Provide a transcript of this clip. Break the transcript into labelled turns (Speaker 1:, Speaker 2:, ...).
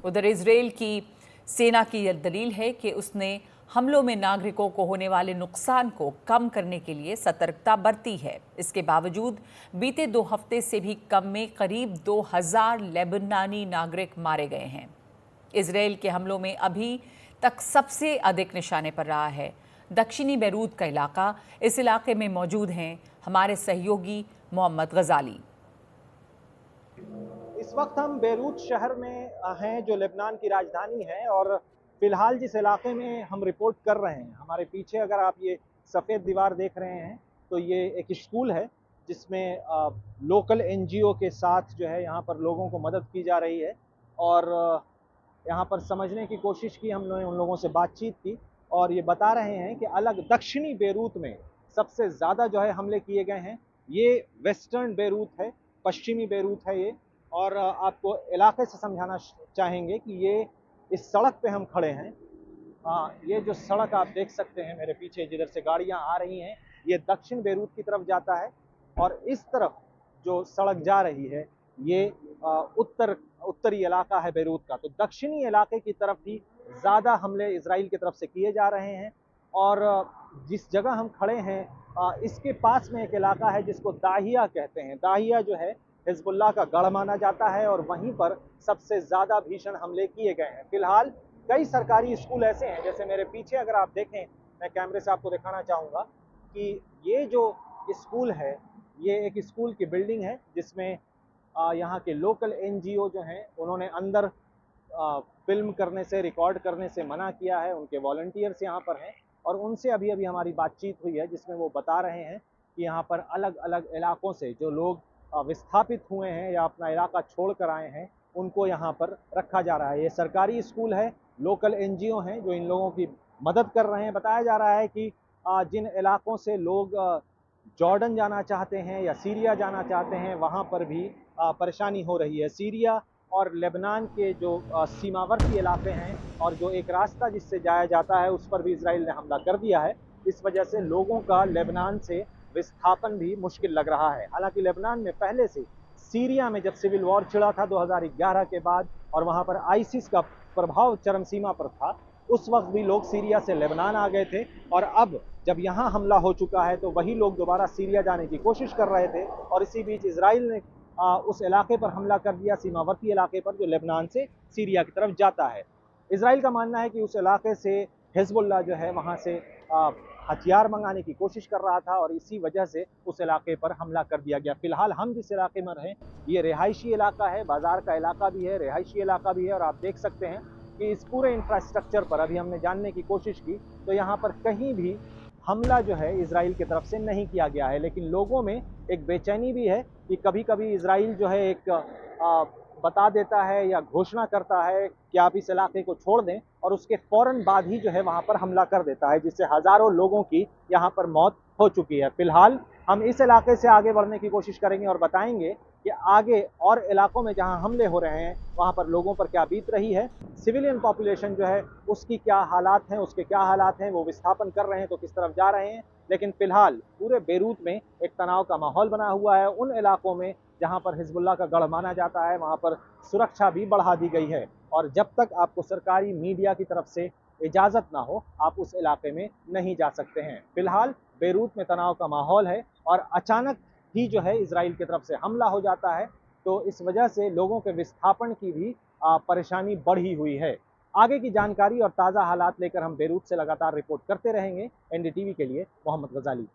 Speaker 1: उधर इजराइल की सेना की यह दलील है कि उसने हमलों में नागरिकों को होने वाले नुकसान को कम करने के लिए सतर्कता बरती है। इसके बावजूद बीते 2 हफ्ते से भी कम में करीब 2000 लेबनानी नागरिक मारे गए हैं। इजराइल के हमलों में अभी तक सबसे अधिक निशाने पर रहा है दक्षिणी बैरूत का इलाका। इस इलाके में मौजूद हैं हमारे सहयोगी मोहम्मद गजाली।
Speaker 2: इस वक्त हम बेरूत शहर में हैं, जो लेबनान की राजधानी है, और फिलहाल जिस इलाके में हम रिपोर्ट कर रहे हैं, हमारे पीछे अगर आप ये सफ़ेद दीवार देख रहे हैं तो ये एक स्कूल है जिसमें लोकल एनजीओ के साथ जो है यहाँ पर लोगों को मदद की जा रही है। और यहाँ पर समझने की कोशिश की हमने, उन लोगों से बातचीत की, और ये बता रहे हैं कि अलग दक्षिणी बेरूत में सबसे ज़्यादा जो है हमले किए गए हैं। ये वेस्टर्न बेरूत है, पश्चिमी बेरूत है ये। और आपको इलाके से समझाना चाहेंगे कि ये इस सड़क पे हम खड़े हैं। ये जो सड़क आप देख सकते हैं मेरे पीछे, जिधर से गाड़ियां आ रही हैं, ये दक्षिण बेरूत की तरफ जाता है। और इस तरफ जो सड़क जा रही है ये उत्तरी इलाका है बेरूत का। तो दक्षिणी इलाके की तरफ ही ज़्यादा हमले इजराइल की तरफ से किए जा रहे हैं। और जिस जगह हम खड़े हैं इसके पास में एक इलाका है जिसको दाहिया कहते हैं। दाहिया जो है हिजबुल्लाह का गढ़ माना जाता है, और वहीं पर सबसे ज़्यादा भीषण हमले किए गए हैं। फिलहाल कई सरकारी स्कूल ऐसे हैं, जैसे मेरे पीछे अगर आप देखें, मैं कैमरे से आपको दिखाना चाहूँगा कि ये जो स्कूल है, ये एक स्कूल की बिल्डिंग है जिसमें यहाँ के लोकल एनजीओ जो हैं उन्होंने अंदर फिल्म करने से, रिकॉर्ड करने से मना किया है। उनके वॉलंटियर्स यहाँ पर हैं, और उनसे अभी अभी हमारी बातचीत हुई है जिसमें वो बता रहे हैं कि यहाँ पर अलग अलग इलाकों से जो लोग विस्थापित हुए हैं या अपना इलाका छोड़ कर आए हैं, उनको यहाँ पर रखा जा रहा है। ये सरकारी स्कूल है, लोकल एनजीओ हैं जो इन लोगों की मदद कर रहे हैं। बताया जा रहा है कि जिन इलाकों से लोग जॉर्डन जाना चाहते हैं या सीरिया जाना चाहते हैं, वहाँ पर भी परेशानी हो रही है। सीरिया और लेबनान के जो सीमावर्ती इलाके हैं, और जो एक रास्ता जिससे जाया जाता है, उस पर भी इजराइल ने हमला कर दिया है। इस वजह से लोगों का लेबनान से विस्थापन भी मुश्किल लग रहा है। हालांकि लेबनान में पहले से, सीरिया में जब सिविल वॉर छिड़ा था 2011 के बाद, और वहाँ पर आईसिस का प्रभाव चरम सीमा पर था, उस वक्त भी लोग सीरिया से लेबनान आ गए थे। और अब जब यहाँ हमला हो चुका है तो वही लोग दोबारा सीरिया जाने की कोशिश कर रहे थे, और इसी बीच इजराइल ने उस इलाके पर हमला कर दिया, सीमावर्ती इलाके पर जो लेबनान से सीरिया की तरफ जाता है। इजराइल का मानना है कि उस इलाके से हिजबुल्लाह जो है वहाँ से हथियार मंगाने की कोशिश कर रहा था, और इसी वजह से उस इलाके पर हमला कर दिया गया। फिलहाल हम जिस इलाके में रहें, ये रिहायशी इलाका है, बाजार का इलाका भी है, रिहायशी इलाका भी है। और आप देख सकते हैं कि इस पूरे इंफ्रास्ट्रक्चर पर अभी हमने जानने की कोशिश की तो यहाँ पर कहीं भी हमला जो है इजराइल की तरफ से नहीं किया गया है। लेकिन लोगों में एक बेचैनी भी है कि कभी कभी इजराइल जो है एक बता देता है या घोषणा करता है कि आप इस इलाके को छोड़ दें, और उसके फौरन बाद ही जो है वहां पर हमला कर देता है, जिससे हजारों लोगों की यहां पर मौत हो चुकी है। फिलहाल हम इस इलाके से आगे बढ़ने की कोशिश करेंगे और बताएंगे कि आगे और इलाकों में जहां हमले हो रहे हैं वहां पर लोगों पर क्या बीत रही है। सिविलियन पॉपुलेशन जो है उसकी क्या हालात हैं, उसके क्या हालात हैं, वो विस्थापन कर रहे हैं तो किस तरफ जा रहे हैं। लेकिन फिलहाल पूरे बेरूत में एक तनाव का माहौल बना हुआ है। उन इलाकों में जहां पर हिजबुल्लाह का गढ़ माना जाता है, वहां पर सुरक्षा भी बढ़ा दी गई है, और जब तक आपको सरकारी मीडिया की तरफ से इजाज़त ना हो, आप उस इलाके में नहीं जा सकते हैं। फिलहाल बेरूत में तनाव का माहौल है, और अचानक ही जो है इजराइल की तरफ से हमला हो जाता है, तो इस वजह से लोगों के विस्थापन की भी परेशानी बढ़ी हुई है। आगे की जानकारी और ताज़ा हालात लेकर हम बेरूत से लगातार रिपोर्ट करते रहेंगे। एनडीटीवी के लिए मोहम्मद गजाली।